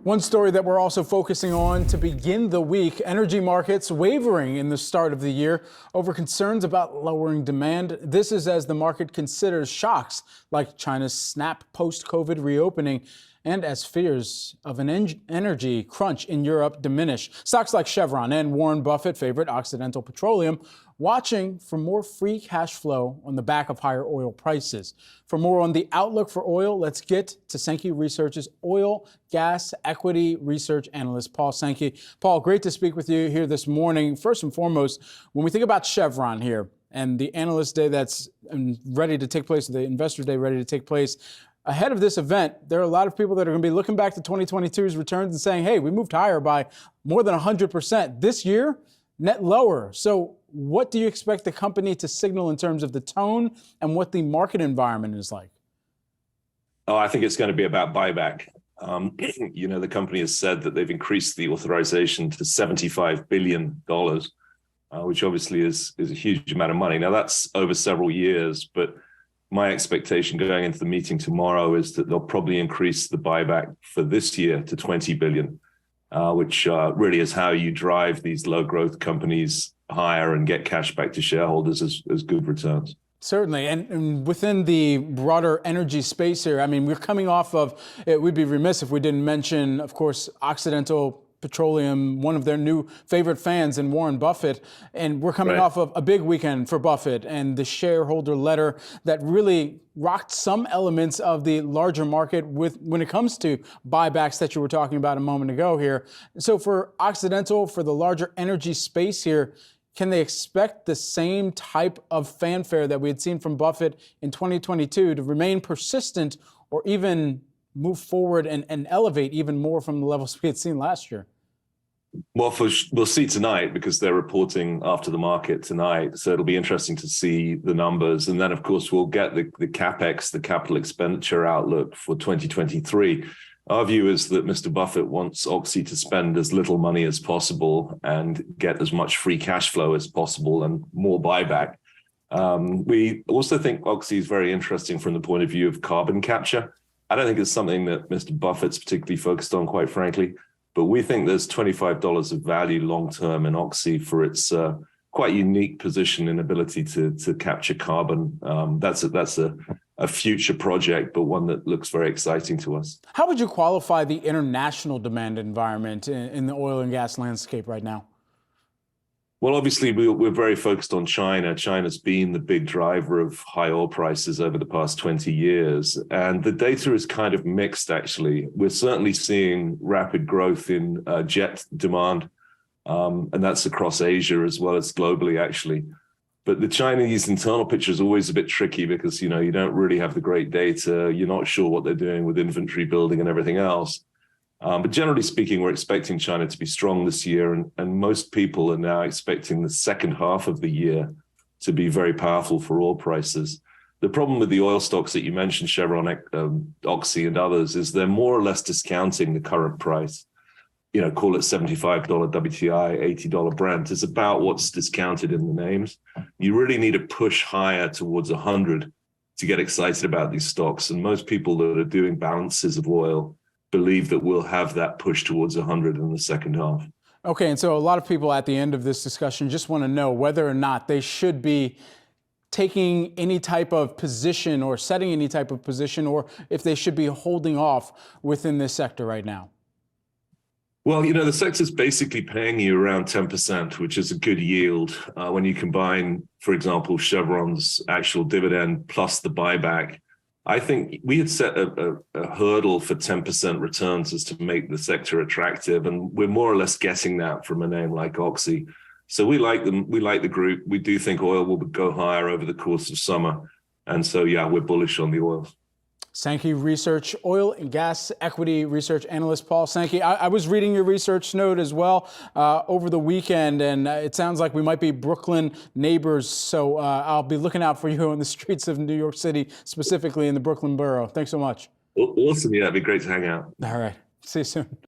One story that we're also focusing on to begin the week, energy markets wavering in the start of the year over concerns about lowering demand. This is as the market considers shocks like China's snap post-COVID reopening and as fears of an energy crunch in Europe diminish. Stocks like Chevron and Warren Buffett favorite Occidental Petroleum watching for more free cash flow on the back of higher oil prices. For more on the outlook for oil, let's get to Sankey Research's oil, gas, equity research analyst, Paul Sankey. Paul, great to speak with you here this morning. First and foremost, when we think about Chevron here and the Analyst Day that's ready to take place, the Investor Day ready to take place, ahead of this event, there are a lot of people that are going to be looking back to 2022's returns and saying, hey, we moved higher by more than 100%. This year, net lower. So what do you expect the company to signal in terms of the tone and what the market environment is like? Oh, I think it's going to be about buyback. The company has said that they've increased the authorization to $75 billion, which obviously is a huge amount of money. Now, that's over several years, but my expectation going into the meeting tomorrow is that they'll probably increase the buyback for this year to $20 billion, which really is how you drive these low growth companies higher and get cash back to shareholders as good returns. Certainly. And within the broader energy space here, I mean, we're coming off of, we'd be remiss if we didn't mention, of course, Occidental Petroleum, one of their new favorite fans in Warren Buffett. And we're coming off of a big weekend for Buffett and the shareholder letter that really rocked some elements of the larger market when it comes to buybacks that you were talking about a moment ago here. So for Occidental, for the larger energy space here, can they expect the same type of fanfare that we had seen from Buffett in 2022 to remain persistent or even move forward and elevate even more from the levels we had seen last year? Well, we'll see tonight because they're reporting after the market tonight. So it'll be interesting to see the numbers. And then, of course, we'll get the CapEx, the capital expenditure outlook for 2023. Our view is that Mr. Buffett wants Oxy to spend as little money as possible and get as much free cash flow as possible and more buyback. We also think Oxy is very interesting from the point of view of carbon capture. I don't think it's something that Mr. Buffett's particularly focused on, quite frankly, but we think there's $25 of value long-term in Oxy for its quite unique position and ability to capture carbon. That's a future project, but one that looks very exciting to us. How would you qualify the international demand environment in the oil and gas landscape right now? Well, obviously, we're very focused on China. China's been the big driver of high oil prices over the past 20 years. And the data is kind of mixed, actually. We're certainly seeing rapid growth in jet demand, and that's across Asia as well as globally, actually. But the Chinese internal picture is always a bit tricky because, you don't really have the great data. You're not sure what they're doing with inventory building and everything else. But generally speaking, we're expecting China to be strong this year. And most people are now expecting the second half of the year to be very powerful for oil prices. The problem with the oil stocks that you mentioned, Chevron, Oxy and others, is they're more or less discounting the current price. Call it $75 WTI, $80 Brent. It's about what's discounted in the names. You really need to push higher towards 100 to get excited about these stocks. And most people that are doing balances of oil believe that we'll have that push towards 100 in the second half. Okay, and so a lot of people at the end of this discussion just want to know whether or not they should be taking any type of position or setting any type of position, or if they should be holding off within this sector right now. Well, the sector's basically paying you around 10%, which is a good yield. When you combine, for example, Chevron's actual dividend plus the buyback, I think we had set a hurdle for 10% returns as to make the sector attractive. And we're more or less getting that from a name like Oxy. So we like them. We like the group. We do think oil will go higher over the course of summer. And so, yeah, we're bullish on the oil. Sankey Research, oil and gas equity research analyst Paul Sankey. I was reading your research note as well over the weekend, and it sounds like we might be Brooklyn neighbors. So I'll be looking out for you on the streets of New York City, specifically in the Brooklyn borough. Thanks so much. Awesome. Yeah, it'd be great to hang out. All right. See you soon.